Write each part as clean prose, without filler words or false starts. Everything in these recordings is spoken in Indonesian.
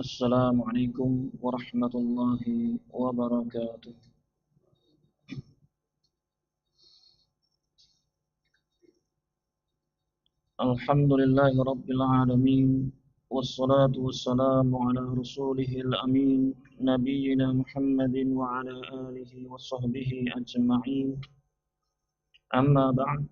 Assalamualaikum warahmatullahi wabarakatuh. Alhamdulillahi rabbil alamin. Wassalatu wassalamu ala rasulihil amin. Nabiyyina Muhammadin wa ala alihi wa sahbihi ajma'in. Amma ba'd.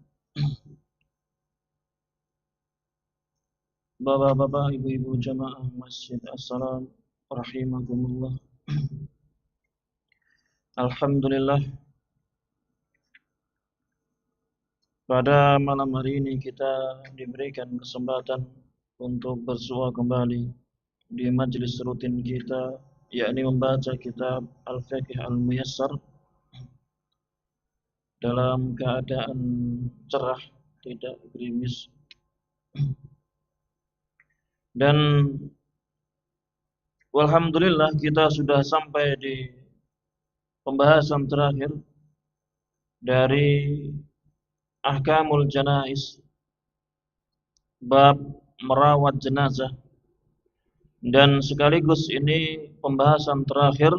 Bapak-bapak, ibu-ibu jamaah masjid, assalam rahimakumullah. Alhamdulillah, pada malam hari ini kita diberikan kesempatan untuk bersua kembali di majelis rutin kita, yakni membaca kitab Al-Fiqh Al-Muyassar dalam keadaan cerah, tidak gerimis. Dan walhamdulillah kita sudah sampai di pembahasan terakhir dari Ahkamul Janais, bab merawat jenazah, dan sekaligus ini pembahasan terakhir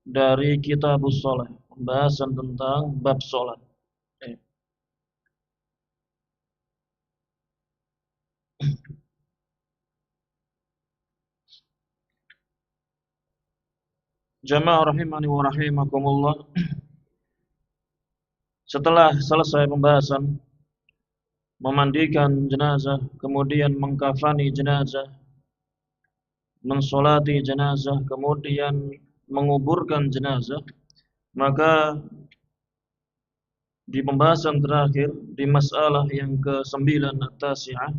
dari Kitabus Shalah, pembahasan tentang bab sholat. Jamaah rahimani wa rahimakumullah. Setelah selesai pembahasan memandikan jenazah, kemudian mengkafani jenazah, mensolati jenazah, kemudian menguburkan jenazah, maka di pembahasan terakhir di masalah yang ke-9 at-tasi'ah,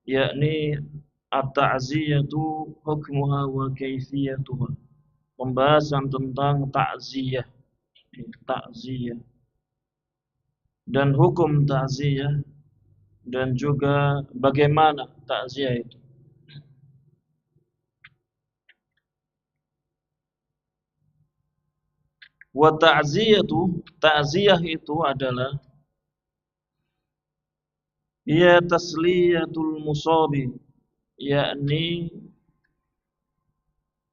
yakni at-ta'ziyatu hukmuha wa kaifiyatuha, pembahasan tentang ta'ziyah dan hukum ta'ziyah dan juga bagaimana ta'ziyah itu. Wa ta'ziyatu, ta'ziyah itu adalah ya tasliyatul musabi, yakni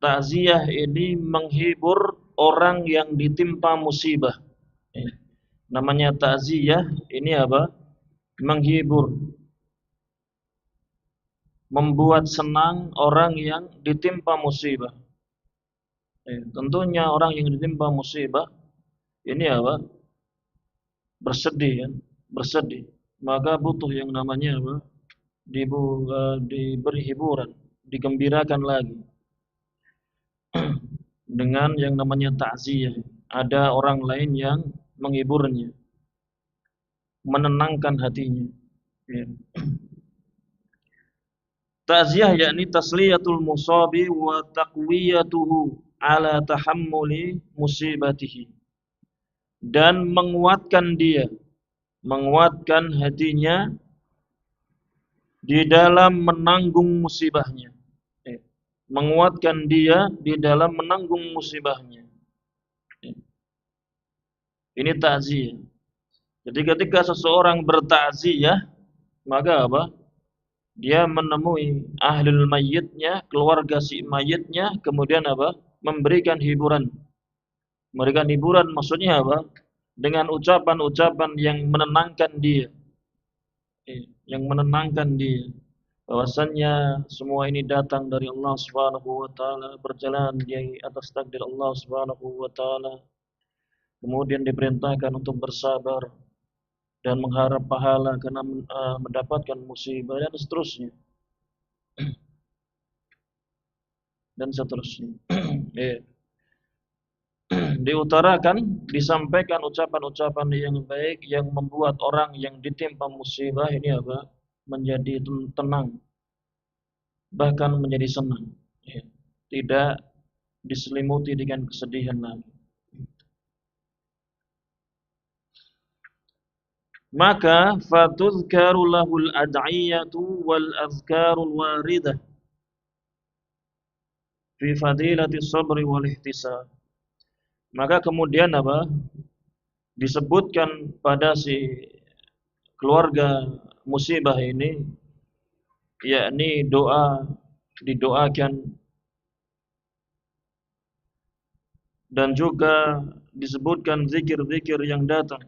ta'ziyah ini menghibur orang yang ditimpa musibah. Namanya ta'ziyah ini apa? Menghibur, membuat senang orang yang ditimpa musibah. Tentunya orang yang ditimpa musibah ini apa? Bersedih, kan? Bersedih. Maka butuh yang namanya apa? Diberi hiburan, digembirakan lagi dengan yang namanya ta'ziyah. Ada orang lain yang menghiburnya, menenangkan hatinya. Ta'ziyah yakni tasliyatul musabi wa taqwiyatuhu ala tahammuli musibatihi, dan menguatkan dia, menguatkan hatinya di dalam menanggung musibahnya. Menguatkan dia di dalam menanggung musibahnya. Ini ta'ziyah. Jadi ketika seseorang berta'ziyah, maka apa? Dia menemui ahlul mayyitnya, keluarga si mayyitnya, kemudian apa? Memberikan hiburan. Memberikan hiburan maksudnya apa? Dengan ucapan-ucapan yang menenangkan dia. Yang menenangkan dia. Bahwasannya semua ini datang dari Allah Subhanahu wa taala, berjalan di atas takdir Allah Subhanahu wa taala. Kemudian diperintahkan untuk bersabar dan mengharap pahala karena mendapatkan musibah dan seterusnya. Dan seterusnya. Diutarakan, disampaikan ucapan-ucapan yang baik yang membuat orang yang ditimpa musibah ini apa? Menjadi tenang, bahkan menjadi senang. Tidak diselimuti dengan kesedihan lagi. Maka fatuzkaru lahul ad'iyatu wal azkarul waridah fi fadilati sabri wal ihtisab. Maka kemudian apa? Disebutkan pada si keluarga musibah ini, yakni doa, didoakan dan juga disebutkan zikir-zikir yang datang.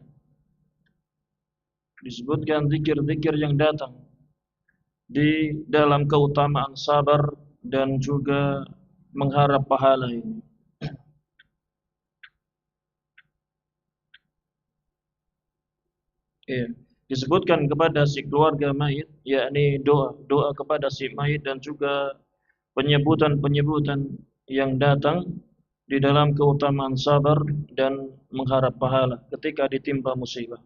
Disebutkan zikir-zikir yang datang di dalam keutamaan sabar dan juga mengharap pahala ini. Ya, disebutkan kepada si keluarga mayit, yakni doa kepada si mayit dan juga penyebutan-penyebutan yang datang di dalam keutamaan sabar dan mengharap pahala ketika ditimpa musibah.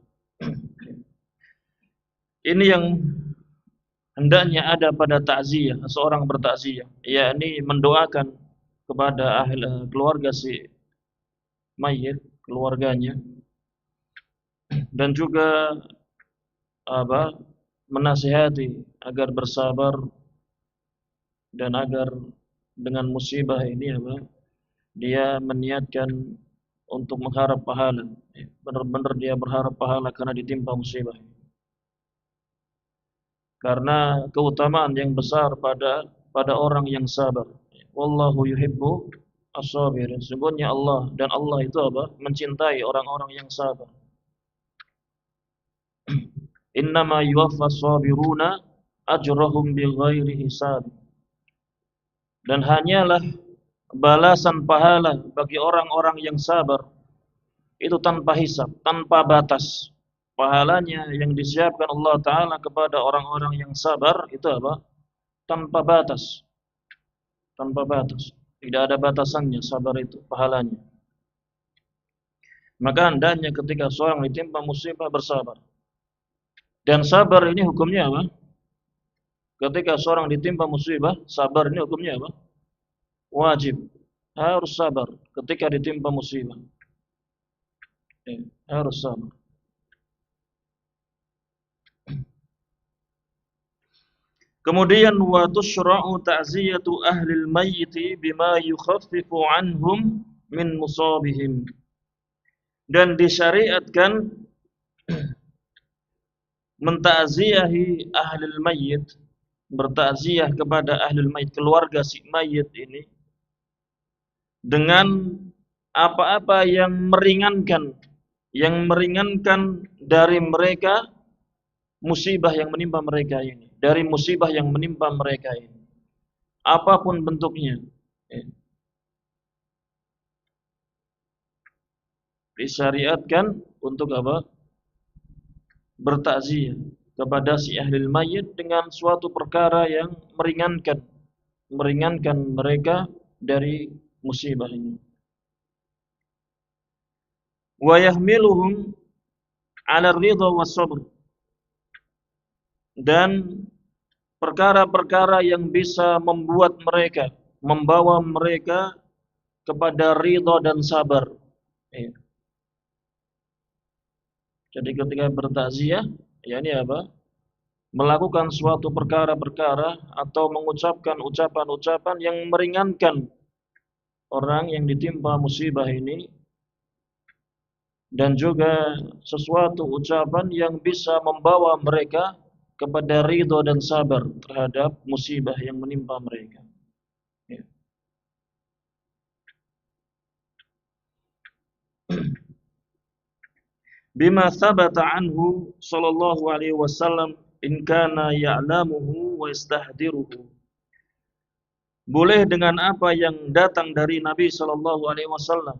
Ini yang hendaknya ada pada takziah, seorang bertakziah, yakni mendoakan kepada ahli keluarga si mayit, keluarganya, dan juga menasihati agar bersabar dan agar dengan musibah ini dia meniatkan untuk mengharap pahala. Benar-benar dia berharap pahala karena ditimpa musibah. Karena keutamaan yang besar pada orang yang sabar. Wallahu yuhibbu as-sabirin. Sesungguhnya Allah dan Allah itu mencintai orang-orang yang sabar. Innama yuwaffas sabiruna ajrahum bighairi hisab. Dan hanyalah balasan pahala bagi orang-orang yang sabar itu tanpa hisab, tanpa batas. Pahalanya yang disiapkan Allah Ta'ala kepada orang-orang yang sabar itu tanpa batas. Tanpa batas. Tidak ada batasannya sabar itu, pahalanya. Maka hendaknya ketika seorang ditimpa musibah bersabar. Dan sabar ini hukumnya apa? Ketika seorang ditimpa musibah, sabar ini hukumnya apa? Wajib. Harus sabar ketika ditimpa musibah. Harus sabar. Kemudian wa tushra'u ta'ziyatu ahli al-mayyit bima yukhaffifu anhum min musabihim. Dan disyariatkan mentakziahi ahli al-mayyit, bertakziah kepada ahli al-mayyit, keluarga si mayit ini dengan apa-apa yang meringankan dari mereka musibah yang menimpa mereka ini, dari musibah yang menimpa mereka ini, apapun bentuknya. Disyariatkan untuk bertakziah kepada si ahli mayit dengan suatu perkara yang meringankan mereka dari musibah ini. Wa yahmiluhum 'ala ridha was sabr. Dan perkara-perkara yang bisa membawa mereka kepada ridha dan sabar. Jadi ketika bertakziah, yakni melakukan suatu perkara-perkara atau mengucapkan ucapan-ucapan yang meringankan orang yang ditimpa musibah ini, dan juga sesuatu ucapan yang bisa membawa mereka kepada ridha dan sabar terhadap musibah yang menimpa mereka. Bima sabata anhu sallallahu alaihi wasallam in kana ya'lamuhu wa yastahdiruhu. Boleh dengan apa yang datang dari Nabi sallallahu alaihi wasallam,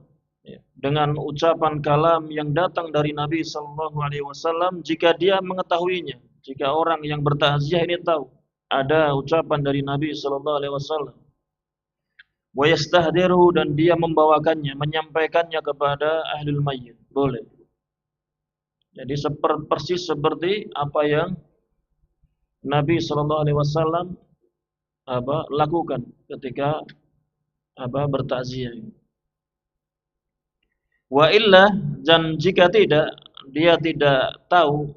dengan ucapan kalam yang datang dari Nabi sallallahu alaihi wasallam jika dia mengetahuinya. Jika orang yang bertakziah ini tahu ada ucapan dari Nabi sallallahu alaihi wasallam, wa yastahdiru, dan dia membawakannya, menyampaikannya kepada ahli mayyit, boleh. Jadi persis seperti apa yang Nabi sallallahu alaihi wasallam lakukan ketika bertakziah. Wa illa, dan jika tidak, dia tidak tahu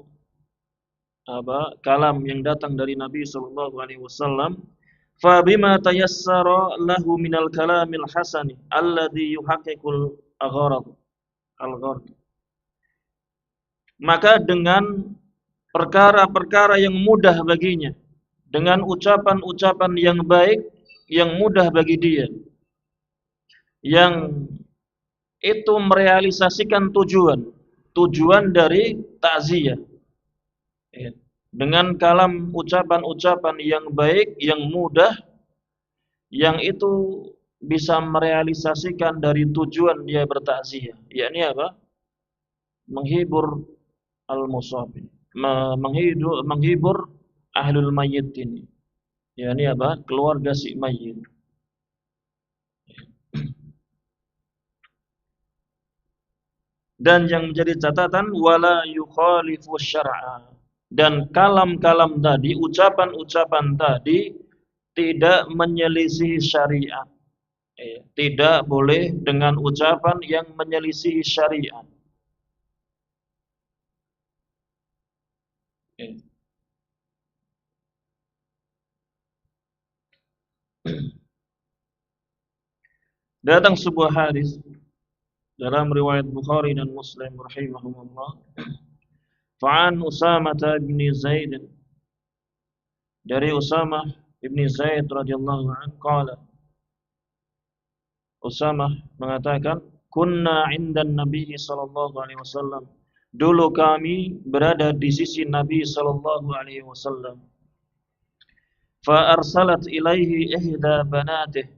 kalam yang datang dari Nabi sallallahu alaihi wasallam, fa bima tayassara lahu minal kalamil hasani alladhi yuhaqqiqul agharad al-gharad. Maka dengan perkara-perkara yang mudah baginya, dengan ucapan-ucapan yang baik yang mudah bagi dia, yang itu merealisasikan tujuan dari takziah. Ya. Dengan kalam ucapan-ucapan yang baik, yang mudah, yang itu bisa merealisasikan dari tujuan dia bertakziah. Yakni apa? Menghibur al-musafir, menghibur ahlul mayyit ini. Yakni apa? Keluarga si mayyit. Dan yang menjadi catatan wala yukhalifu syar'a. Dan kalam-kalam tadi, ucapan-ucapan tadi tidak menyelisihi syariat. Tidak boleh dengan ucapan yang menyelisihi syariat. Datang sebuah hadis dalam riwayat Bukhari dan Muslim rahimahumullah. Fa'an Usamah bin Zaid, dari Usamah bin Zaid radhiyallahu anhu qala, Usamah mengatakan, kunna 'indan Nabi sallallahu alaihi wasallam. Dulu kami berada di sisi Nabi sallallahu alaihi wasallam. Fa arsalat ilaihi ihda banatih.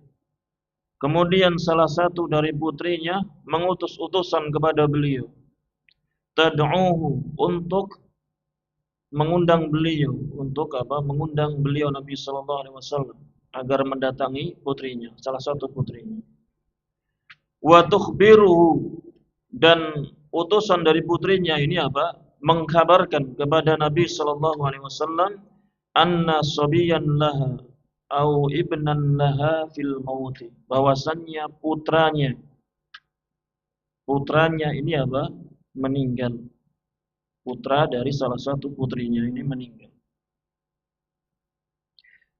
Kemudian salah satu dari putrinya mengutus utusan kepada beliau. Tad'uhu, untuk mengundang beliau, untuk apa? Mengundang beliau Nabi sallallahu alaihi wasallam agar mendatangi putrinya, salah satu putrinya. Wa tukhbiruhu, dan utusan dari putrinya ini apa? Mengkabarkan kepada Nabi sallallahu alaihi wasallam anna sabiyan laha au ibnan laha fil mauti, bahwasannya putranya ini apa? Meninggal. Putra dari salah satu putrinya ini meninggal.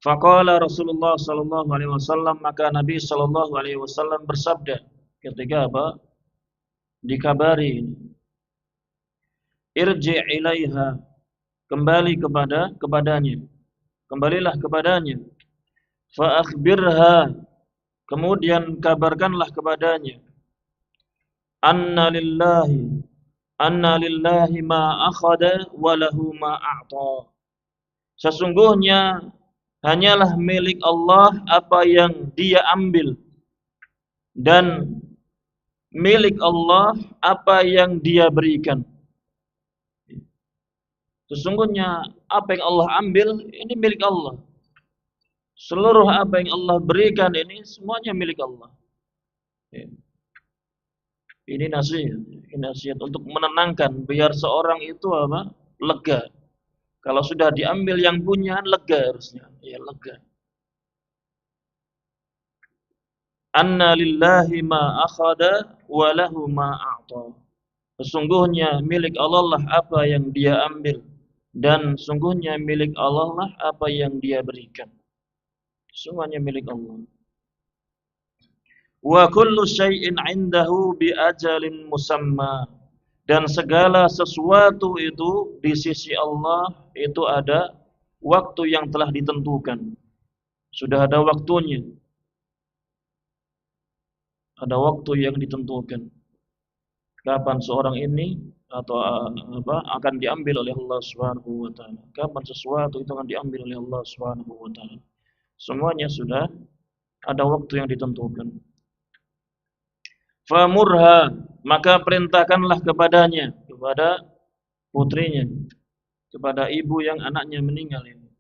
Faqala Rasulullah sallallahu alaihi wasallam, maka Nabi sallallahu alaihi wasallam bersabda ketika apa? Dikabari ini. Irji' ilaiha, kembali kepadanya. Kembalilah kepadanya. Fa akhbirha, kemudian kabarkanlah kepadanya. Anna lillahi ma akhada wa lahu ma a'ta. Sesungguhnya hanyalah milik Allah apa yang Dia ambil, dan milik Allah apa yang Dia berikan. Sesungguhnya apa yang Allah ambil ini milik Allah. Seluruh apa yang Allah berikan ini semuanya milik Allah. Ini nasihat untuk menenangkan, biar seorang itu apa? Lega. Kalau sudah diambil yang punya, lega harusnya. Ya, lega. Anna lillahi ma akhada wa lahu ma a'ta. Sesungguhnya milik Allah lah apa yang Dia ambil, dan sungguhnya milik Allah lah apa yang Dia berikan. Semuanya milik Allah. Wa kullu syai'in 'indahu bi ajalin musamma. Dan segala sesuatu itu di sisi Allah itu ada waktu yang telah ditentukan. Sudah ada waktunya. Ada waktu yang ditentukan. Kapan seorang ini atau apa akan diambil oleh Allah Subhanahu wa taala. Kapan sesuatu itu akan diambil oleh Allah Subhanahu wa taala. Semuanya sudah ada waktu yang ditentukan. Famurha, maka perintahkanlah kepadanya, kepada putrinya, kepada ibu yang anaknya meninggal ini.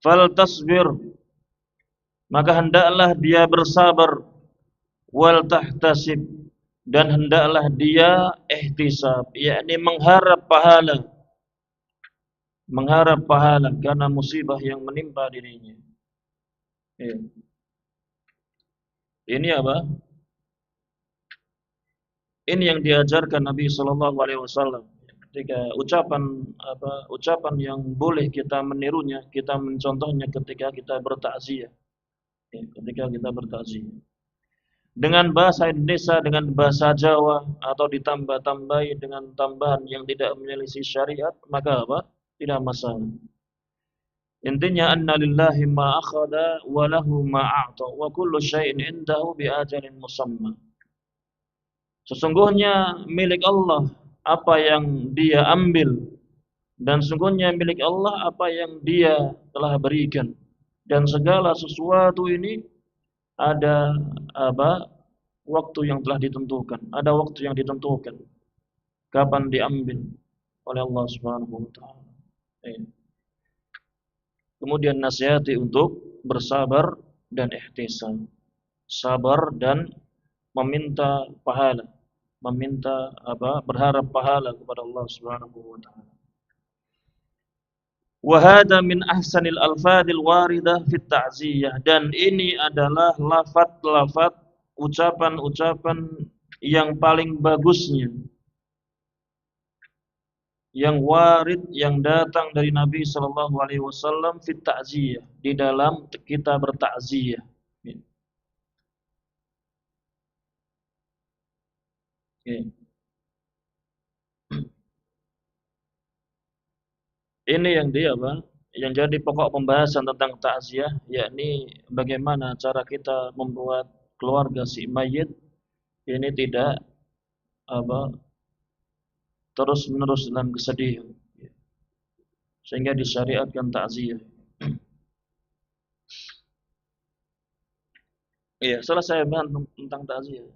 Fal tasbir, maka hendaklah dia bersabar. Wal tahtasib, dan hendaklah dia ihtisab, yakni mengharap pahala. Mengharap pahala karena musibah yang menimpa dirinya. Ini apa? Ini yang diajarkan Nabi Shallallahu Alaihi Wasallam. Ketika ucapan yang boleh kita menirunya, kita mencontohnya ketika kita bertakziah. Ketika kita bertakziah. Dengan bahasa Indonesia, dengan bahasa Jawa, atau ditambah-tambahi dengan tambahan yang tidak menyelisih syariat, maka apa? Tidak masalah. Intinya anna lillahi ma akhada wa lahu ma a'ta wa kullu syai'in indahu bi ajalin musamma. Sesungguhnya milik Allah apa yang Dia ambil, dan sungguhnya milik Allah apa yang Dia telah berikan. Dan segala sesuatu ini ada apa? Waktu yang telah ditentukan. Ada waktu yang ditentukan. Kapan diambil oleh Allah Subhanahu wa taala. Kemudian nasihati untuk bersabar dan ihtisab. Sabar dan meminta pahala. Meminta berharap pahala kepada Allah Subhanahu wa taala. Wa hada min ahsanil alfadil waridah fit ta'ziyah, dan ini adalah lafaz-lafaz, ucapan-ucapan yang paling bagusnya, yang warid, yang datang dari Nabi sallallahu alaihi wasallam fit ta'ziyah, di dalam kita bertakziah. Okay. Ini yang dia yang jadi pokok pembahasan tentang takziah, yakni bagaimana cara kita membuat keluarga si mayit ini tidak terus menerus dalam kesedihan, sehingga disyariatkan takziah. Iya, selesai bahas tentang takziah.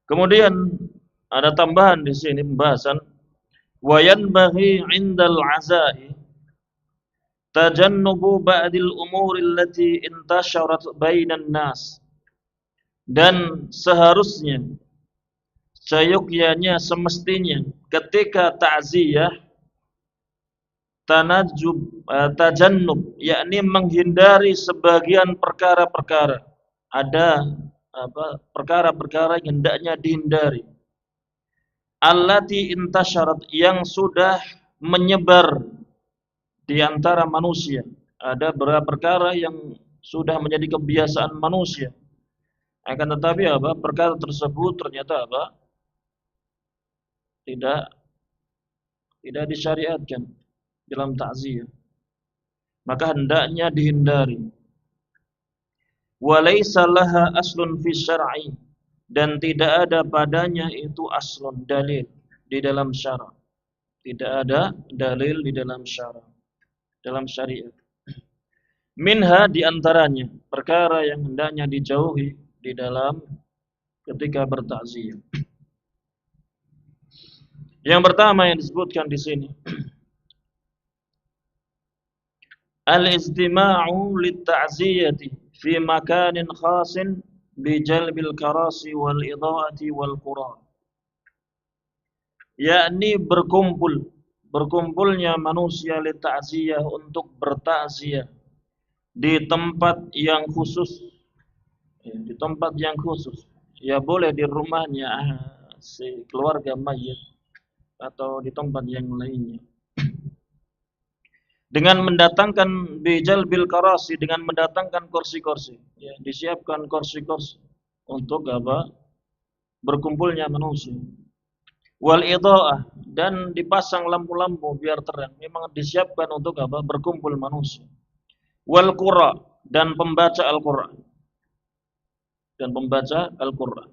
Kemudian ada tambahan di sini pembahasan, wa yanbaghi 'indal 'azai tajannubu ba'dil umuri allati intasharat bainan nas. Dan seharusnya, seyogyanya, semestinya ketika takziah tajannub, yakni menghindari sebagian perkara-perkara. Ada perkara-perkara yang hendaknya dihindari. Allati intasyarat, yang sudah menyebar di antara manusia. Ada beberapa perkara yang sudah menjadi kebiasaan manusia. Akan tetapi perkara tersebut ternyata tidak disyariatkan dalam takziah. Maka hendaknya dihindari. Walaysa laha aslun fi syar'i, dan tidak ada padanya itu aslun, dalil di dalam syara'. Tidak ada dalil di dalam syara', dalam syariat. Minha, di antaranya perkara yang hendaknya dijauhi di dalam ketika bertakziah. Yang pertama yang disebutkan di sini, al-istima'u lit-ta'ziyati fi makanin khasin bijalbil karasi wal idha'ati wal qura, yakni berkumpulnya manusia li ta'ziyah, untuk bertakziah di tempat yang khusus, di tempat yang khusus. Ya boleh di rumahnya si keluarga mayit atau di tempat yang lainnya, dengan mendatangkan bijal bil karasi, dengan mendatangkan kursi-kursi, ya, disiapkan kursi-kursi untuk berkumpulnya manusia. Wal idha'ah, dan dipasang lampu-lampu biar terang. Memang disiapkan untuk berkumpul manusia. Wal qura, dan pembaca Al-Qur'an. Dan pembaca Al-Qur'an.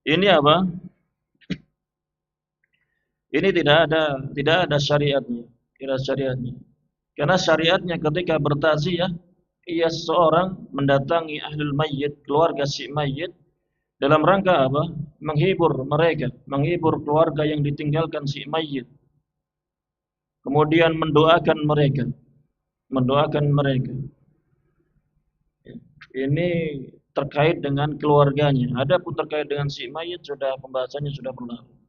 Ini Ini tidak ada syariatnya, tidak syariatnya. Karena syariatnya ketika bertakziah, ia seorang mendatangi ahlul mayyit, keluarga si mayyit, dalam rangka menghibur mereka, menghibur keluarga yang ditinggalkan si mayyit. Kemudian mendoakan mereka. Ini terkait dengan keluarganya. Adapun terkait dengan si mayyit, sudah pembahasannya sudah berlalu.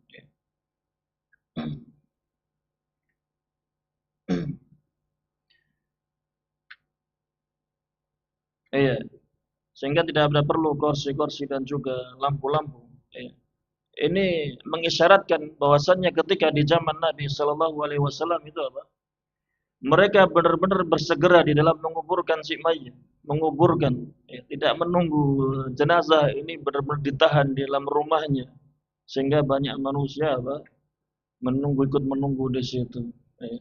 Iya. Sehingga tidak ada perlu kursi-kursi dan juga lampu-lampu. Iya. Ini mengisyaratkan bahwasannya ketika di zaman Nabi Shallallahu Alaihi Wasallam itu mereka benar-benar bersegera di dalam menguburkan si mayit, menguburkan, ya, tidak menunggu jenazah ini benar-benar ditahan di dalam rumahnya, sehingga banyak manusia ikut menunggu di situ. Ya.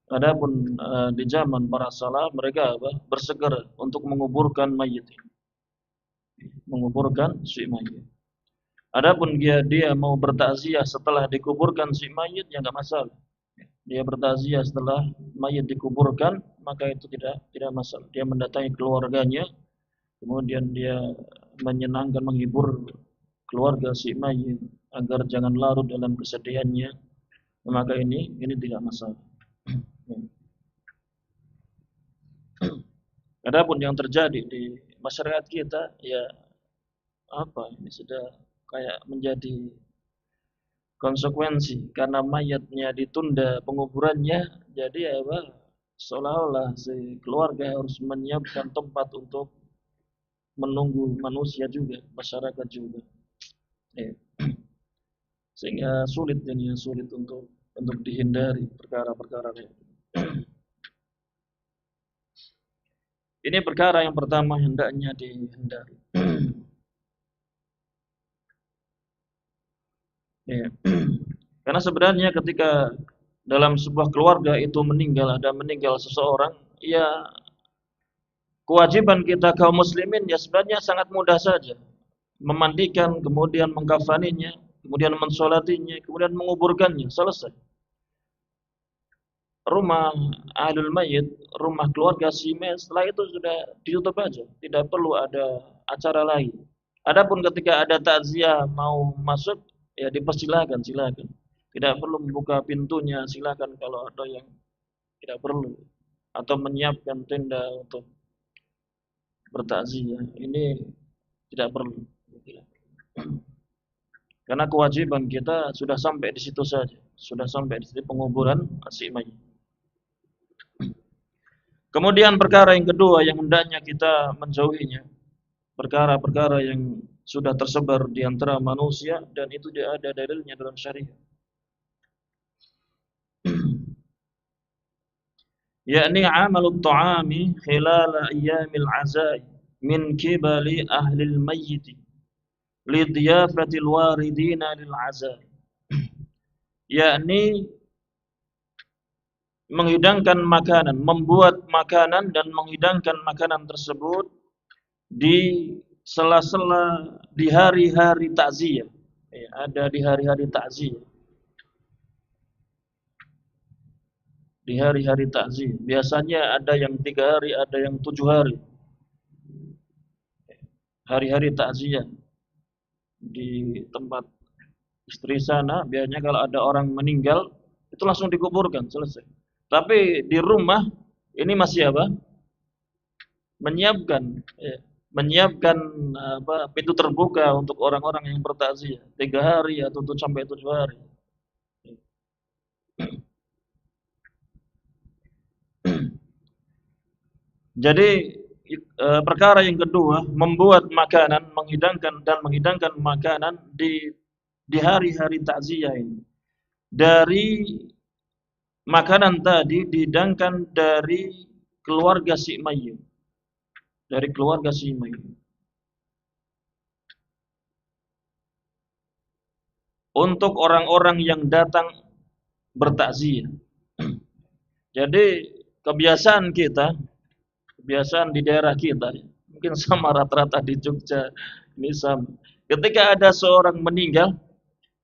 Adapun di zaman para salaf mereka apa? Bersegera untuk menguburkan mayit, menguburkan si mayit. Adapun dia mau bertakziah setelah dikuburkan si mayit ya enggak masalah. Dia bertakziah setelah mayit dikuburkan, maka itu tidak masalah. Dia mendatangi keluarganya, kemudian dia menyenangkan, menghibur keluarga si mayit agar jangan larut dalam kesedihannya, maka ini tidak masalah. Adapun yang terjadi di masyarakat kita ya apa ini sudah kayak menjadi konsekuensi karena mayatnya ditunda penguburannya, jadi apa seolah-olah si keluarga harus menyiapkan tempat untuk menunggu manusia juga, masyarakat juga. Ya. Sehingga sulit untuk dihindari perkara-perkara ini. Ini perkara yang pertama hendaknya dihindari. Ya. Karena sebenarnya ketika dalam sebuah keluarga itu ada meninggal seseorang, ya kewajiban kita kaum muslimin ya sebenarnya sangat mudah saja. Memandikan, kemudian mengkafaninya, kemudian mensolatinya, kemudian menguburkannya, selesai. Rumah ahlul mayit, rumah keluarga si mayit, setelah itu sudah ditutup aja, tidak perlu ada acara lain. Adapun ketika ada takziah mau masuk, ya dipersilakan, silakan. Tidak perlu membuka pintunya, silakan kalau ada yang tidak perlu atau menyiapkan tenda untuk bertakziah. Ini tidak perlu. Karena kewajiban kita sudah sampai di situ saja, sudah sampai di situ penguburan si mayit. Kemudian perkara yang kedua yang hendaknya kita menjauhinya, perkara-perkara yang sudah tersebar di antara manusia dan itu tidak ada dalilnya dalam syariat. Yakni amalut ta'ami khilal ayyamil azai min kibali ahlil mayyit li diyafatil waridina lil azai. Yakni menghidangkan makanan, membuat makanan dan menghidangkan makanan tersebut di sela-sela di hari-hari takziah. Ya, ada di hari-hari takziah. Di hari-hari takziah. Biasanya ada yang 3 hari, ada yang 7 hari. Hari-hari takziah di tempat istri sana, biasanya kalau ada orang meninggal itu langsung dikuburkan, selesai. Tapi di rumah ini masih apa? Menyiapkan pintu terbuka untuk orang-orang yang bertakziah 3 hari atau sampai 7 hari. Jadi perkara yang kedua, membuat makanan, menghidangkan makanan di hari-hari takziah ini. Dari makanan tadi dihidangkan dari keluarga si mayit. Dari keluarga si mayit. Untuk orang-orang yang datang bertakziah. Jadi kebiasaan di daerah kita, mungkin sama rata-rata di Jogja, ini sama. Ketika ada seorang meninggal,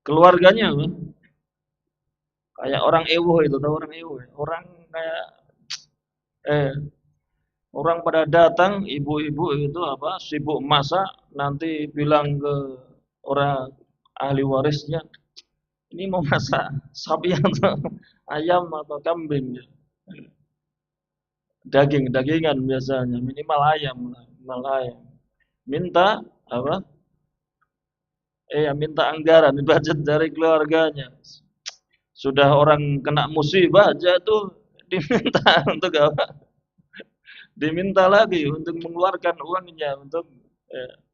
keluarganya kayak orang ewo itu, tahu orang ewo? Orang kayak orang pada datang, ibu-ibu itu sibuk masak, nanti bilang ke orang ahli warisnya, ini mau masak sapi atau ayam atau kambing. Dagingan biasanya, minimal ayam. Minta minta anggaran, budget dari keluarganya. Sudah orang kena musibah aja tuh diminta untuk apa? Diminta lagi untuk mengeluarkan uangnya untuk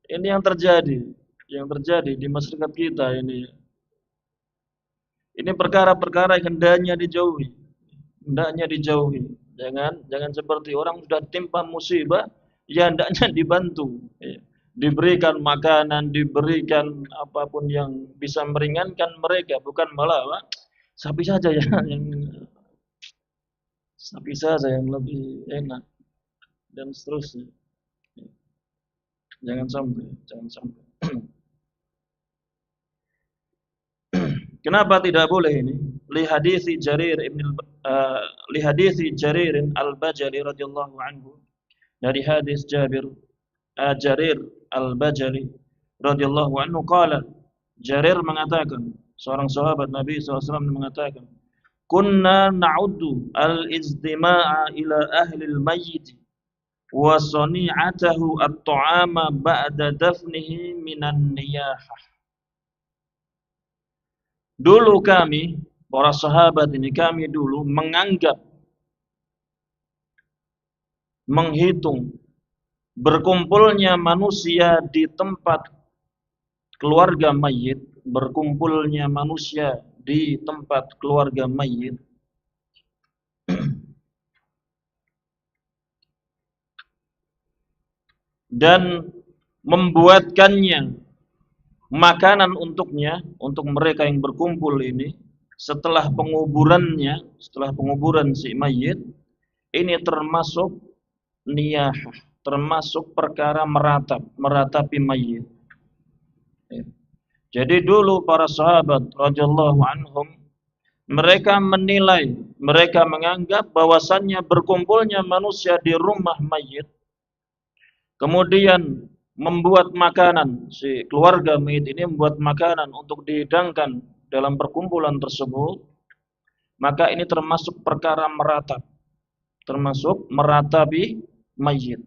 ini yang terjadi di masyarakat kita ini. Ini perkara-perkara yang hendaknya dijauhi. Jangan seperti orang sudah timpa musibah, ya hendaknya dibantu. diberikan makanan, diberikan apapun yang bisa meringankan mereka, bukan malah apa, sapi saja ya yang sapi saja yang lebih enak dan seterusnya. Jangan sampai, jangan sampai. Kenapa tidak boleh ini? Li hadisi Jarir Al-Bajali radhiyallahu anhu. Dari hadis Jarir Al-Bajali radhiyallahu anhu qala, Jarir mengatakan, seorang sahabat Nabi SAW mengatakan, kunna na'uddu al-ijtima'a ila ahli al-mayyit wa sani'atahu at-ta'ama ba'da dafnihi minan niyahah. Dulu kami, para sahabat ini, kami dulu menganggap, menghitung berkumpulnya manusia di tempat keluarga mayit, berkumpulnya manusia di tempat keluarga mayit, dan membuatkannya makanan untuknya, untuk mereka yang berkumpul ini, setelah penguburannya, setelah penguburan si mayit, ini termasuk niyahah, termasuk perkara meratapi mayit. Jadi dulu para sahabat radhiyallahu anhum, mereka menilai, mereka menganggap bahwasannya berkumpulnya manusia di rumah mayit, kemudian membuat makanan, si keluarga mayit ini membuat makanan untuk dihidangkan dalam perkumpulan tersebut, maka ini termasuk perkara termasuk meratapi mayit.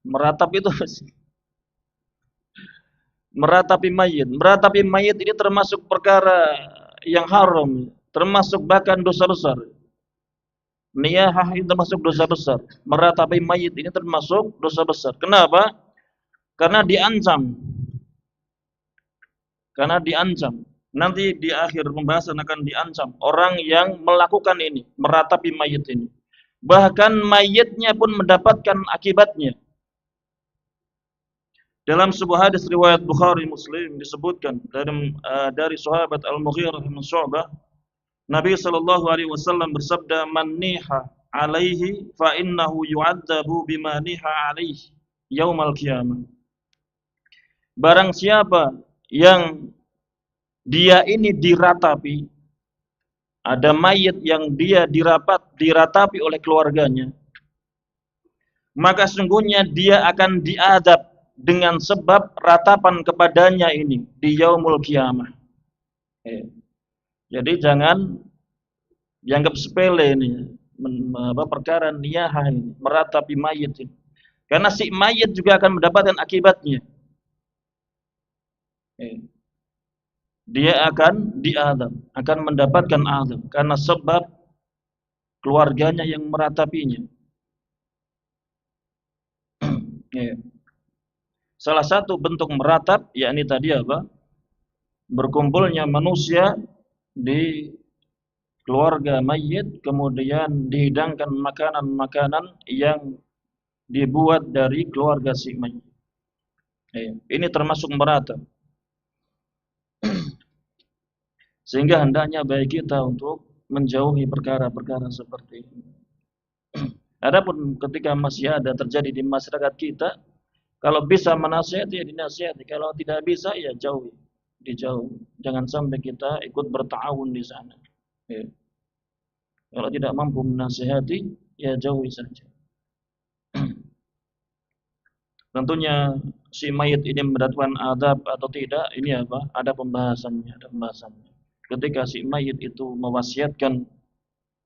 Meratap itu meratapi mayit. Meratapi mayit ini termasuk perkara yang haram, termasuk bahkan dosa besar. Niyahah ini termasuk dosa besar. Meratapi mayit ini termasuk dosa besar. Kenapa? Karena diancam. Karena diancam. Nanti di akhir pembahasan akan diancam orang yang melakukan ini, meratapi mayit ini. Bahkan mayitnya pun mendapatkan akibatnya. Dalam sebuah hadis riwayat Bukhari Muslim disebutkan dari sahabat Al-Mughirah bin Syu'bah, Nabi sallallahu alaihi wasallam bersabda, "Man niha alaihi fa innahu yu'adzabu bima niha alaihi yaumal qiyamah." Barang siapa yang dia ini diratapi, ada mayit yang dia diratapi oleh keluarganya, maka sungguhnya dia akan diadab dengan sebab ratapan kepadanya ini di yaumul qiyamah. Jadi jangan dianggap sepele ini, perkara niyahah ini, meratapi mayit ini. Karena si mayit juga akan mendapatkan akibatnya. Dia akan diadab, akan mendapatkan azab karena sebab keluarganya yang meratapinya. Salah satu bentuk meratap, yakni tadi apa? Berkumpulnya manusia di keluarga mayit, kemudian dihidangkan makanan-makanan yang dibuat dari keluarga si mayit. Ini termasuk meratap. Sehingga hendaknya bagi kita untuk menjauhi perkara-perkara seperti ini. Adapun ketika masih ada terjadi di masyarakat kita, kalau bisa menasihati ya dinasihati, kalau tidak bisa ya jauhi, dijauhi. Jangan sampai kita ikut bertawun di sana. Kalau tidak mampu menasihati, ya jauhi saja. Tentunya si mayit ini mendapatkan adab atau tidak, ini apa? Ada pembahasannya, Ketika si mayit itu mewasiatkan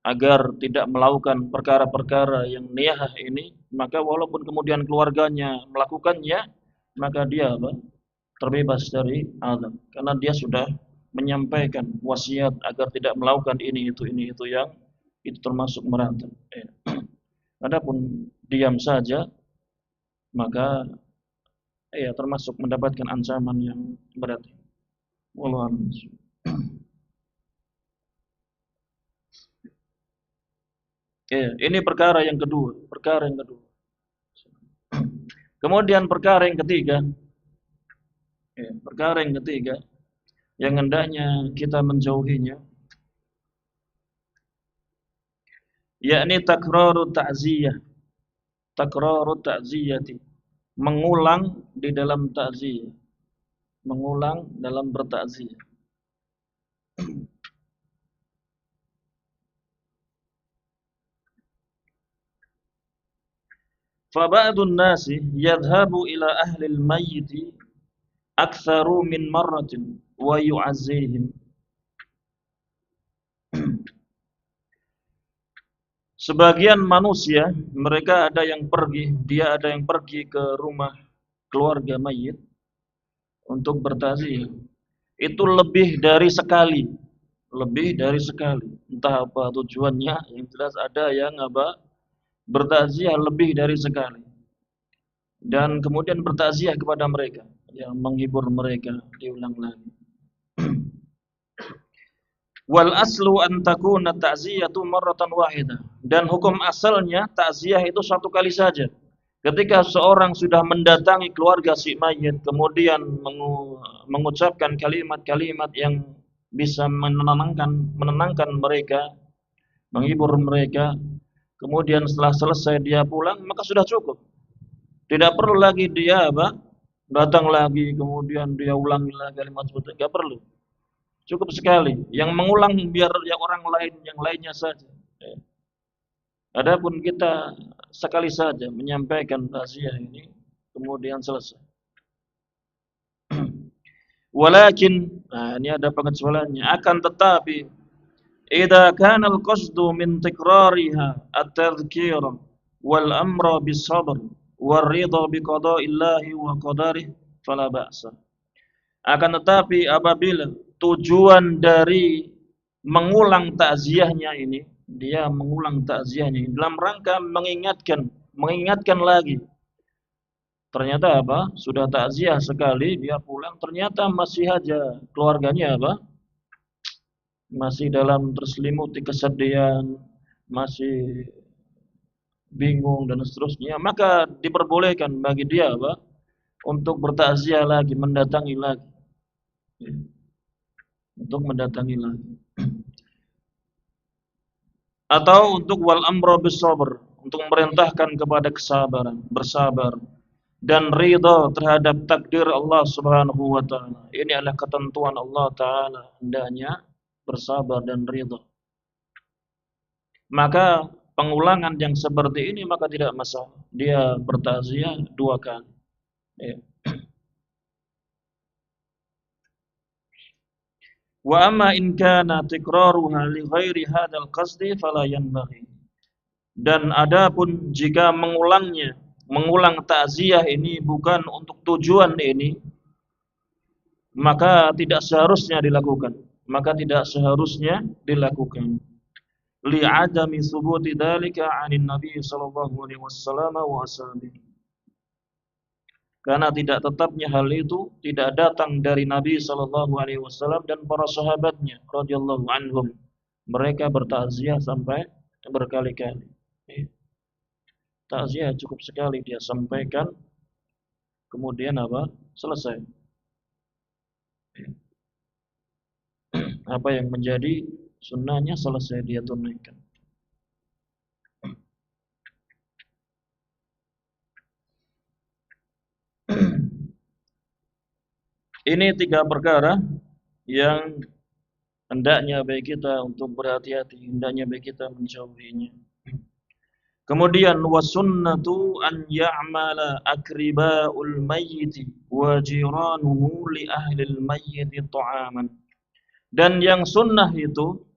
agar tidak melakukan perkara-perkara yang niyahah ini, maka walaupun kemudian keluarganya melakukannya, maka dia apa? Terbebas dari azab, karena dia sudah menyampaikan wasiat agar tidak melakukan ini itu yang itu termasuk meratap. Adapun diam saja, maka termasuk mendapatkan ancaman yang berat. Wallahu a'lam. Ya, ini perkara yang kedua, perkara yang kedua. Kemudian perkara yang ketiga, ya, perkara yang ketiga yang hendaknya kita menjauhinya, yakni takraru ta'ziyati, mengulang di dalam takziah, mengulang dalam bertakziah. Faba'dun nasi yadhhabu ila ahli al-mayyit aktsaru min marratin wa yu'azzihim. Sebagian manusia, mereka dia ada yang pergi ke rumah keluarga mayit untuk bertakziah. Itu lebih dari sekali, lebih dari sekali. Entah apa tujuannya, yang jelas ada yang bertakziah lebih dari sekali. Dan kemudian bertakziah kepada mereka, yang menghibur mereka, diulang lagi. Wal aslu an takuna ta'ziyatu marratan wahidah. Dan hukum asalnya takziah itu satu kali saja. Ketika seorang sudah mendatangi keluarga si mayit, kemudian mengucapkan kalimat-kalimat yang bisa menenangkan mereka, menghibur mereka, kemudian setelah selesai dia pulang, maka sudah cukup. Tidak perlu lagi dia datang lagi, kemudian dia ulangi lagi kalimat seperti itu. Tidak perlu. Cukup sekali. Yang mengulang biar yang orang lain, yang lainnya saja. Adapun kita sekali saja menyampaikan takziah ini, kemudian selesai. Walakin, nah ini ada pengecualiannya. Akan tetapi, idza kana al-qasdu min tikrariha at-tadhkir wal amra bis-sabr war ridha bi qada'illahi wa qadarih fala ba'sa. Akan tetapi apabila tujuan dari mengulang takziahnya ini, dia mengulang takziahnya dalam rangka mengingatkan lagi. Ternyata sudah takziah sekali, dia pulang, ternyata masih aja keluarganya masih dalam terselimuti kesedihan, masih bingung dan seterusnya, maka diperbolehkan bagi dia untuk bertakziah lagi, mendatangi lagi. Untuk mendatangi lagi. Atau untuk wal amra bis sabr, untuk memerintahkan kepada kesabaran, bersabar dan ridha terhadap takdir Allah Subhanahu wa taala. Ini adalah ketentuan Allah taala, hendaknya bersabar dan ridha. Maka pengulangan yang seperti ini maka tidak masalah. Dia bertakziah 2 kali. Ya. Wa amma in kana tikraruha li ghairi hadzal qasdi fala yanbaghi. Dan adapun jika mengulang takziah ini bukan untuk tujuan ini, maka tidak seharusnya dilakukan. Maka tidak seharusnya dilakukan. Li'adami thubuti dzalika 'anil Nabi sallallahu alaihi wasallam wa ashabihi. Karena tidak tetapnya hal itu tidak datang dari Nabi sallallahu alaihi wasallam dan para sahabatnya radhiyallahu anhum. Mereka bertakziah sampai berkali-kali. Takziah cukup sekali dia sampaikan, kemudian selesai. Apa yang menjadi sunnahnya selesai dia tunaikan. Ini 3 perkara yang hendaknya bagi kita untuk berhati-hati, hendaknya bagi kita menjauhinya. Kemudian wasunnatu an ya'mala akriba'ul mayyit wa jiranuhu li ahli al-mayyit ta'aman. Dan yang sunnah itu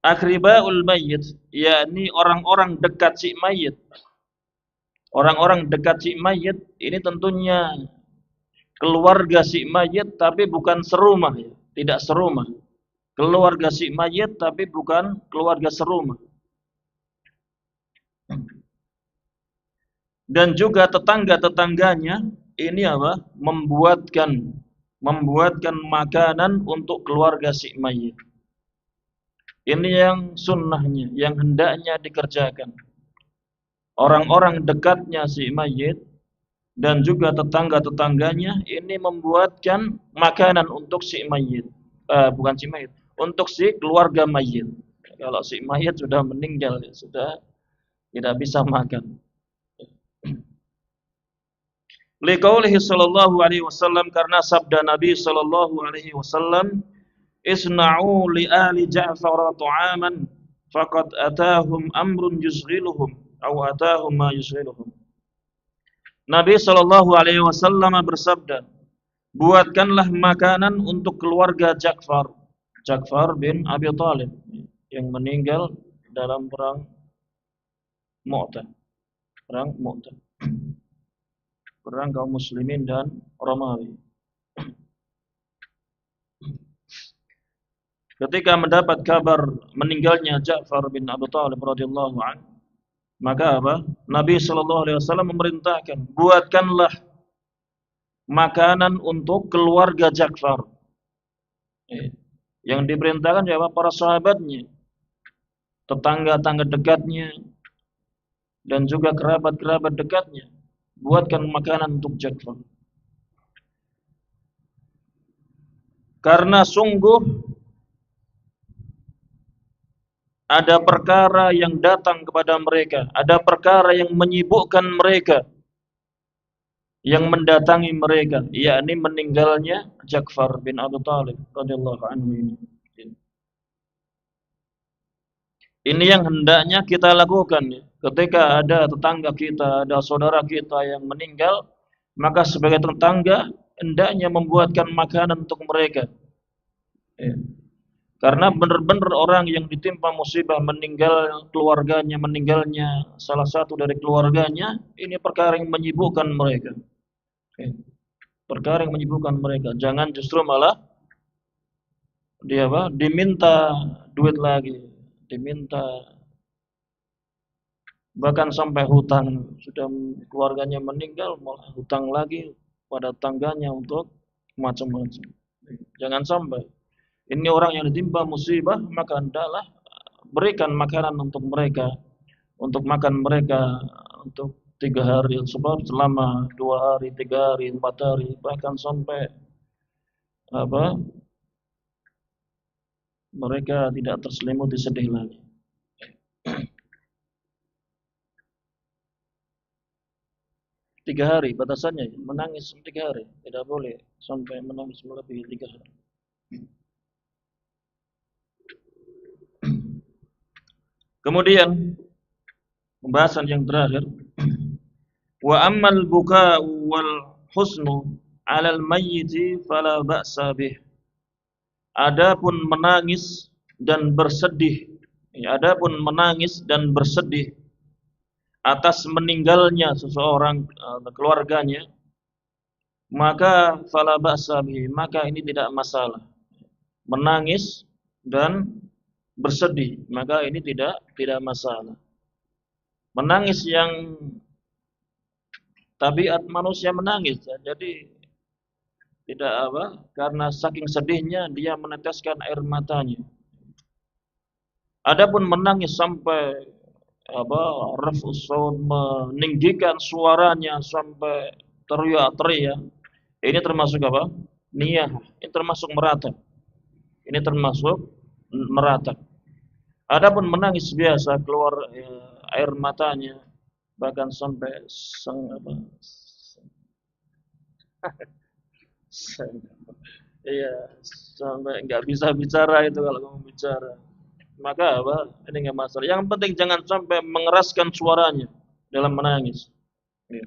akriba'ul mayyit, yakni orang-orang dekat si mayit. Orang-orang dekat si mayit ini tentunya keluarga si mayit tapi bukan serumah ya, tidak serumah. Keluarga si mayit tapi bukan keluarga serumah. Dan juga tetangga-tetangganya ini membuatkan makanan untuk keluarga si mayit. Ini yang sunnahnya, yang hendaknya dikerjakan. Orang-orang dekatnya si mayit dan juga tetangga-tetangganya ini membuatkan makanan untuk si mayit. Bukan si mayit, untuk si keluarga mayit. Kalau si mayit sudah meninggal, sudah tidak bisa makan. Liqaulihi sallallahu alaihi wasallam, karena sabda Nabi sallallahu alaihi wasallam, isna'u li ahli Ja'far ta'aman faqad atahum amrun yusghiluhum aw atahum ma yusghiluhum. Nabi sallallahu alaihi wasallam bersabda, buatkanlah makanan untuk keluarga Ja'far. Ja'far bin Abi Thalib yang meninggal dalam perang Mu'tah. Perang Mu'tah. Perang kaum muslimin dan Romawi. Ketika mendapat kabar meninggalnya Ja'far bin Abi Thalib radhiyallahu anhu, maka apa? Nabi sallallahu alaihi wasallam memerintahkan, buatkanlah makanan untuk keluarga Ja'far. Yang diperintahkan siapa? Para sahabatnya, tetangga-tetangga dekatnya, dan juga kerabat-kerabat dekatnya. Buatkan makanan untuk Ja'far. Karena sungguh ada perkara yang datang kepada mereka, ada perkara yang menyibukkan mereka, yang mendatangi mereka, yakni meninggalnya Ja'far bin Abi Thalib radhiyallahu anhu ini. Ini yang hendaknya kita lakukan ya. Ketika ada tetangga kita, ada saudara kita yang meninggal, maka sebagai tetangga hendaknya membuatkan makanan untuk mereka. Ya. Karena benar-benar orang yang ditimpa musibah, meninggal keluarganya, meninggalnya salah satu dari keluarganya, ini perkara yang menyibukkan mereka. Ya. Perkara yang menyibukkan mereka. Jangan justru malah dia apa? Diminta duit lagi, diminta bahkan sampai hutang. Sudah keluarganya meninggal malah hutang lagi pada tangganya untuk macam-macam. Jangan sampai. Ini orang yang ditimpa musibah, maka hendaklah berikan makanan untuk mereka, untuk makan mereka untuk 3 hari, sebab selama 2 hari, 3 hari, 4 hari, bahkan sampai apa? Mereka tidak terselimuti sedih lagi. Tiga hari batasannya, menangis 3 hari, tidak boleh sampai menangis melebihi 3 hari. Kemudian pembahasan yang terakhir, wa ammal buka'u wal husnu 'alal mayyiti fala ba'sa bih. Adapun menangis dan bersedih, adapun menangis dan bersedih atas meninggalnya seseorang, keluarganya, maka fala ba'sa bih, maka ini tidak masalah. Menangis dan bersedih, maka ini tidak masalah. Menangis yang tabiat manusia menangis, jadi tidak apa, karena saking sedihnya dia meneteskan air matanya. Adapun menangis sampai apa, raf'us shaut, meninggikan suaranya sampai teriak-teriak, ini termasuk apa? Niyah, ini termasuk meratap. Ini termasuk meratap. Adapun menangis biasa keluar air matanya bahkan sampai iya, sampai nggak bisa bicara itu kalau kamu bicara. Maka apa? Ini nggak masalah. Yang penting jangan sampai mengeraskan suaranya dalam menangis. Ya.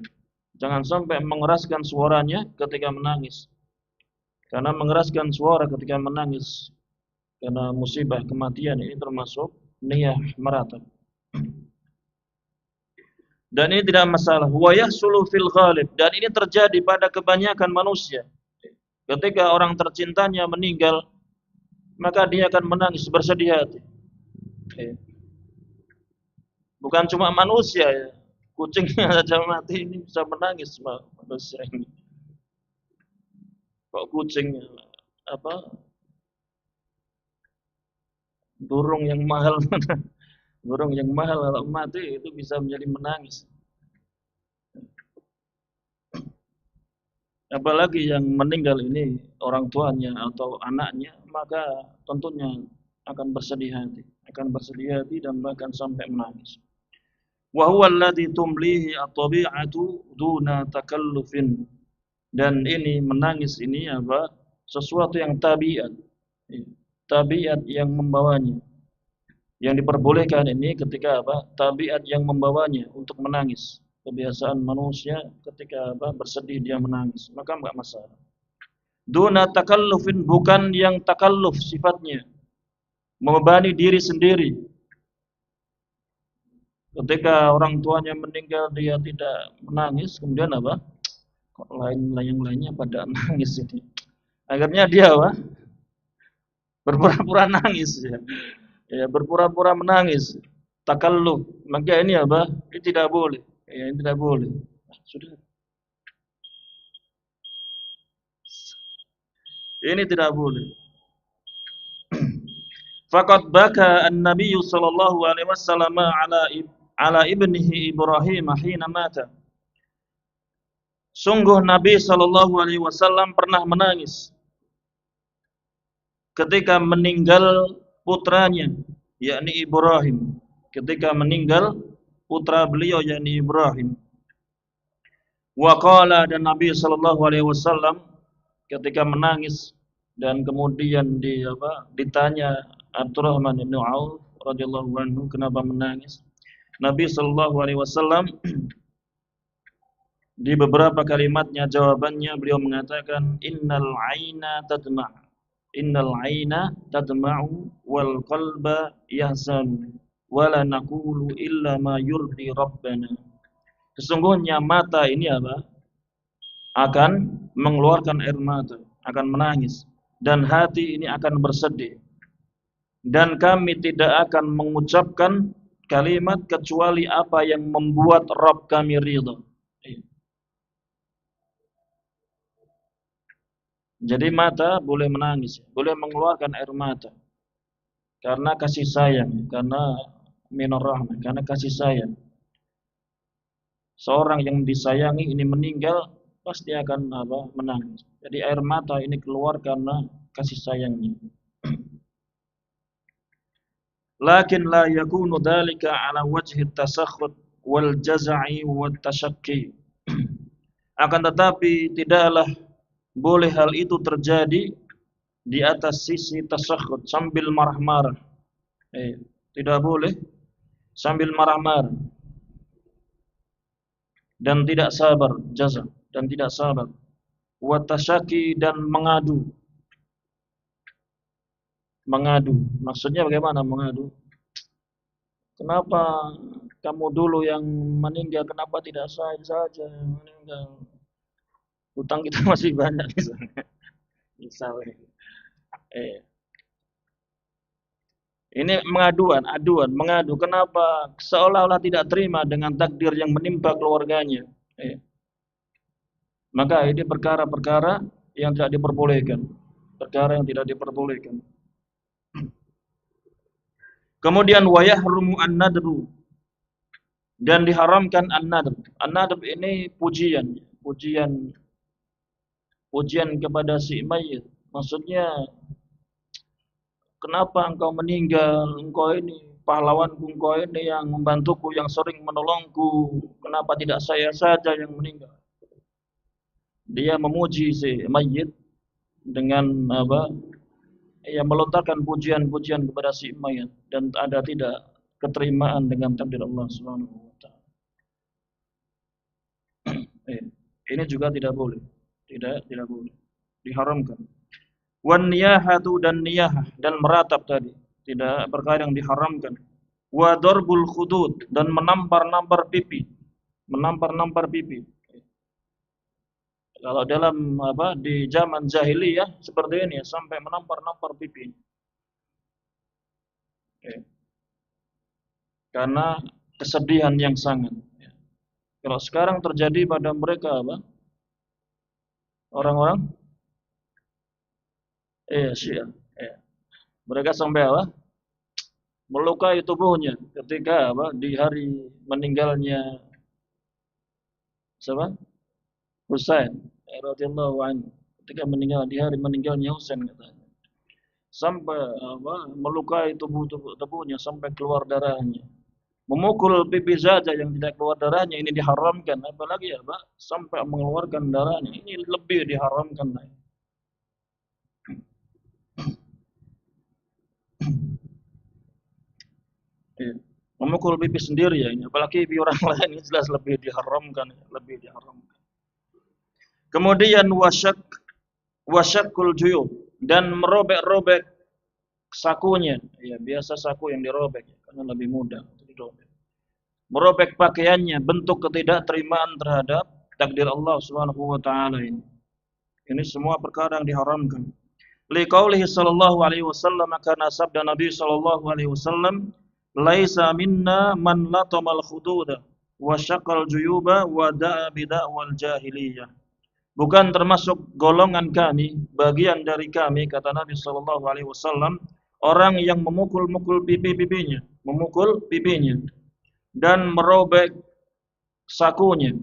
Jangan sampai mengeraskan suaranya ketika menangis. Karena mengeraskan suara ketika menangis karena musibah kematian ini termasuk niyah meratap. Dan ini tidak masalah. Wa yahsulu fil ghalib, dan ini terjadi pada kebanyakan manusia. Ketika orang tercintanya meninggal, maka dia akan menangis bersedih hati. Bukan cuma manusia ya. Kucingnya saja mati ini bisa menangis manusia ini. Kok kucing apa? Burung yang mahal burung yang mahal kalau mati itu bisa menjadi menangis. Apalagi yang meninggal ini orang tuanya atau anaknya, maka tentunya akan bersedih hati dan bahkan sampai menangis. Wa huwa alladhi tumlihi at-tabi'atu duna takallufin. Dan ini menangis ini apa? Sesuatu yang tabiat. Tabiat yang membawanya. Yang diperbolehkan ini ketika apa? Tabiat yang membawanya untuk menangis. Kebiasaan manusia ketika apa? Bersedih dia menangis, maka enggak masalah. Duna takallufin, bukan yang takalluf sifatnya, membebani diri sendiri. Ketika orang tuanya meninggal dia tidak menangis, kemudian apa? Kok yang lainnya pada nangis ini. Akhirnya dia apa? Berpura-pura nangis ya. Ya, berpura-pura menangis. Takalluf. Maka ini apa? Ini tidak boleh. Ya, ini tidak boleh. Sudah. Ini tidak boleh. Faqad baka an-nabiy sallallahu alaihi wasallam ala ibnihi Ibrahim hina mata. Sungguh Nabi sallallahu alaihi wasallam pernah menangis ketika meninggal putranya, yakni Ibrahim. Ketika meninggal putra beliau yakni Ibrahim. Wa qala, dan Nabi sallallahu alaihi wasallam ketika menangis dan kemudian ditanya Abdurrahman bin Auf radhiyallahu anhu kenapa menangis. Nabi sallallahu alaihi wasallam di beberapa kalimatnya jawabannya beliau mengatakan innal aina tadma'u wal qalba yahzan wala naqulu illa ma yurdi rabbana. Sesungguhnya mata ini apa? Akan mengeluarkan air mata, akan menangis, dan hati ini akan bersedih. Dan kami tidak akan mengucapkan kalimat kecuali apa yang membuat Rabb kami ridha. Jadi mata boleh menangis, boleh mengeluarkan air mata karena kasih sayang, karena minar rahmah, karena kasih sayang. Seorang yang disayangi ini meninggal pasti akan menangis. Jadi air mata ini keluar karena kasih sayangnya. Lakin la yakunu dzalika ala wajhi tasakhut wal jaz'i wat tashaqqi. Akan tetapi tidaklah boleh hal itu terjadi di atas sisi tasakhut sambil marah-marah. Tidak boleh sambil marah-marah dan tidak sabar, jaza, dan tidak sabar. Wa tasyaki, dan mengadu. Mengadu, maksudnya bagaimana mengadu? Kenapa kamu dulu yang meninggal, kenapa tidak saya saja yang meninggal? Hutang kita masih banyak misalnya. Misalnya. Ini mengadu. Kenapa seolah-olah tidak terima dengan takdir yang menimpa keluarganya? Maka ini perkara-perkara yang tidak diperbolehkan. Perkara yang tidak diperbolehkan. Kemudian wayahrumu an-nadru, dan diharamkan an-nadr. An-nadr ini pujian kepada si mayit. Maksudnya, kenapa engkau meninggal? Engkau ini pahlawanku, engkau ini yang membantuku, yang sering menolongku. Kenapa tidak saya saja yang meninggal? Dia memuji si mayit dengan melontarkan pujian-pujian kepada si mayit, dan ada tidak keterimaan dengan takdir Allah Subhanahu wa taala. Ini juga tidak boleh. Tidak boleh. Diharamkan. Wan niyahatu, dan niyahah, dan meratap tadi. Tidak, perkara yang diharamkan. Wa darbul khudud, dan menampar-nampar pipi. Menampar-nampar pipi. Kalau dalam di zaman jahiliyah seperti ini, sampai menampar-nampar pipi. Karena kesedihan yang sangat. Kalau sekarang terjadi pada mereka orang-orang Syiah. Mereka sampai melukai tubuhnya ketika apa di hari meninggalnya siapa? Husain radhiyallahu anhu. Ketika meninggal di hari meninggalnya Husain katanya. Sampai apa melukai tubuhnya sampai keluar darahnya. Memukul pipi saja yang tidak keluar darahnya ini diharamkan, apalagi apa sampai mengeluarkan darahnya ini lebih diharamkan. Ya. Memukul pipi sendiri ya ini, apalagi pipi orang lain ini jelas lebih diharamkan, lebih diharamkan. Kemudian wasyakul juyub dan merobek-robek sakunya. Ya, biasa saku yang dirobek karena lebih mudah untuk dirobek. Merobek pakaiannya, bentuk ketidakterimaan terhadap takdir Allah Subhanahu wa taala ini. Ini semua perkara yang diharamkan. Liqaulihi sallallahu alaihi wasallam, karena sabda Nabi sallallahu alaihi wasallam, laisa minna man latamal khududa wa syaqal juyuba wa da'a bida'wal jahiliyah. Bukan termasuk golongan kami, bagian dari kami, kata Nabi sallallahu alaihi wasallam, orang yang memukul-mukul pipi-pipinya, memukul pipinya dan merobek sakunya.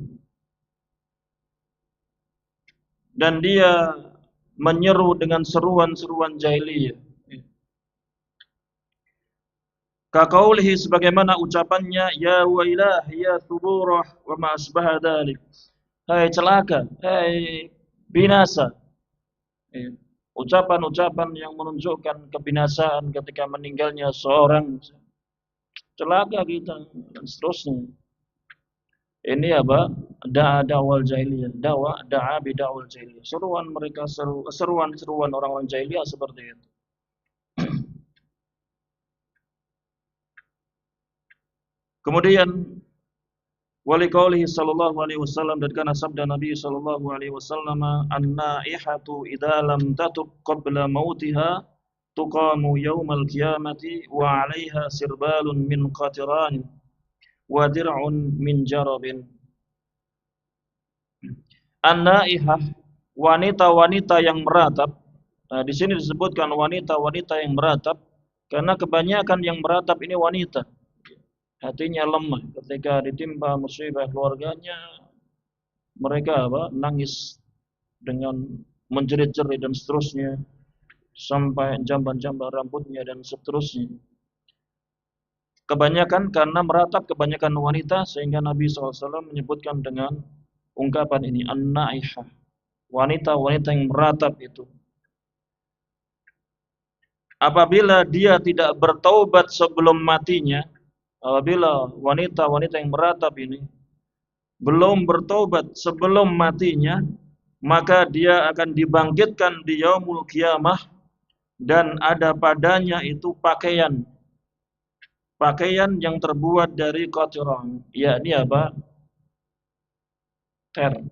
Dan dia menyeru dengan seruan-seruan jahiliyah. Kaqaulihi, sebagaimana ucapannya, ya wailah ya thuburah wa ma asbaha dzalik. Hai celaka, hai binasa. Ucapan-ucapan yang menunjukkan kebinasaan ketika meninggalnya seorang, celaka kita dan seterusnya. Ini apa? Da'wal jahiliyah, da'a bid'awal jahiliyah. Seruan mereka seruan-seruan orang-orang jahiliyah seperti itu. Kemudian wali qaulihi sallallahu alaihi wasallam, dan karena sabda Nabi sallallahu alaihi wasallam, an-naihatu idza lam tatub qabla mautiha tuqamu yaumal qiyamati wa 'alaiha sirbalun min qatiran wa dir'un min jarabin. An-naihah, wanita-wanita yang meratap. Nah, di sini disebutkan wanita-wanita yang meratap karena kebanyakan yang meratap ini wanita. Hatinya lemah ketika ditimpa musibah keluarganya, mereka apa? Nangis dengan menjerit-jerit dan seterusnya sampai jamban-jamban rambutnya dan seterusnya. Kebanyakan karena meratap kebanyakan wanita, sehingga Nabi SAW menyebutkan dengan ungkapan ini, an-naihah, wanita-wanita yang meratap itu. Apabila dia tidak bertaubat sebelum matinya, apabila wanita-wanita yang meratap ini belum bertaubat sebelum matinya, maka dia akan dibangkitkan di yaumul qiyamah dan ada padanya itu pakaian yang terbuat dari qatiran, yakni apa?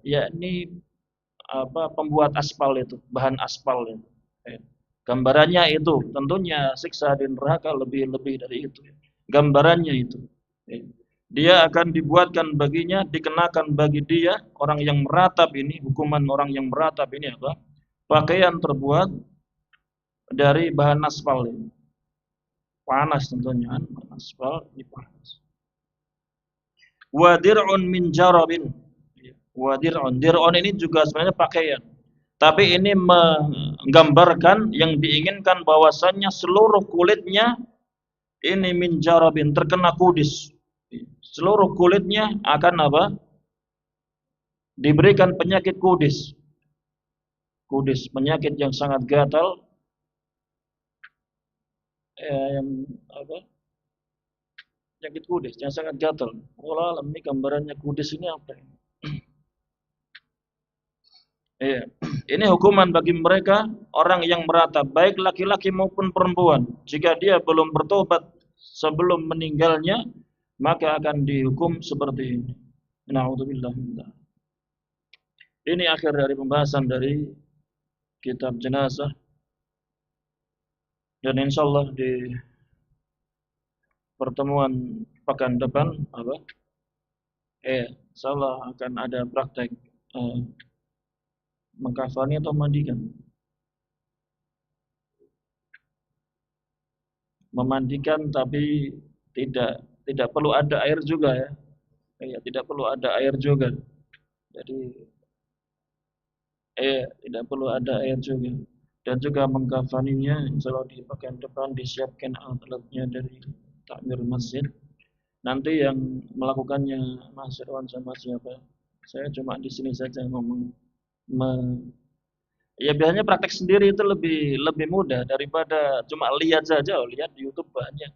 Yakni apa? Pembuat aspal itu, bahan aspal itu. Gambarannya itu, tentunya siksa di neraka lebih dari itu. Gambarannya itu. Dia akan dibuatkan baginya, dikenakan bagi dia, orang yang meratap ini, hukuman orang yang meratap ini apa? Pakaian terbuat dari bahan aspal ini. Panas tentunya, aspal ini panas. Wa dir'un min jarabin. Wa dir'un. Dir'un ini juga sebenarnya pakaian. Tapi ini menggambarkan yang diinginkan bahwasannya seluruh kulitnya ini min jarabin, terkena kudis. Seluruh kulitnya akan apa? Diberikan penyakit kudis. Kudis, penyakit yang sangat gatal. Yang apa? Penyakit kudis yang sangat gatal. Allah alam, ini gambarannya kudis ini apa? Ini hukuman bagi mereka orang yang meratap, baik laki-laki maupun perempuan. Jika dia belum bertobat sebelum meninggalnya, maka akan dihukum seperti ini. Na'udzubillah. Ini akhir dari pembahasan dari kitab jenazah. Dan insyaallah di pertemuan pekan depan insyaallah akan ada praktek mengkafani atau mandikan. memandikan tapi tidak perlu ada air juga ya. Ya, tidak perlu ada air juga. Jadi tidak perlu ada air juga. Dan juga mengkafaninya, insya di bagian depan disiapkan alat-alatnya dari takmir masjid. Nanti yang melakukannya Mas Irwan sama siapa? Saya cuma di sini saja ngomong. Ya biasanya praktek sendiri itu lebih lebih mudah daripada cuma lihat saja. Oh, lihat di YouTube banyak.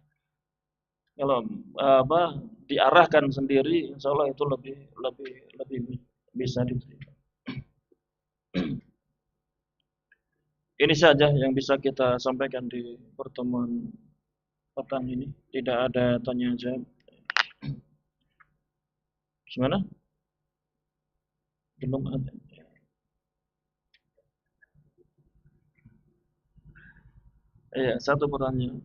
Kalau apa diarahkan sendiri, insya Allah itu lebih lebih lebih bisa diterima. Ini saja yang bisa kita sampaikan di pertemuan petang ini. Tidak ada tanya jawab. Gimana? Belum ada. Iya, satu pertanyaan.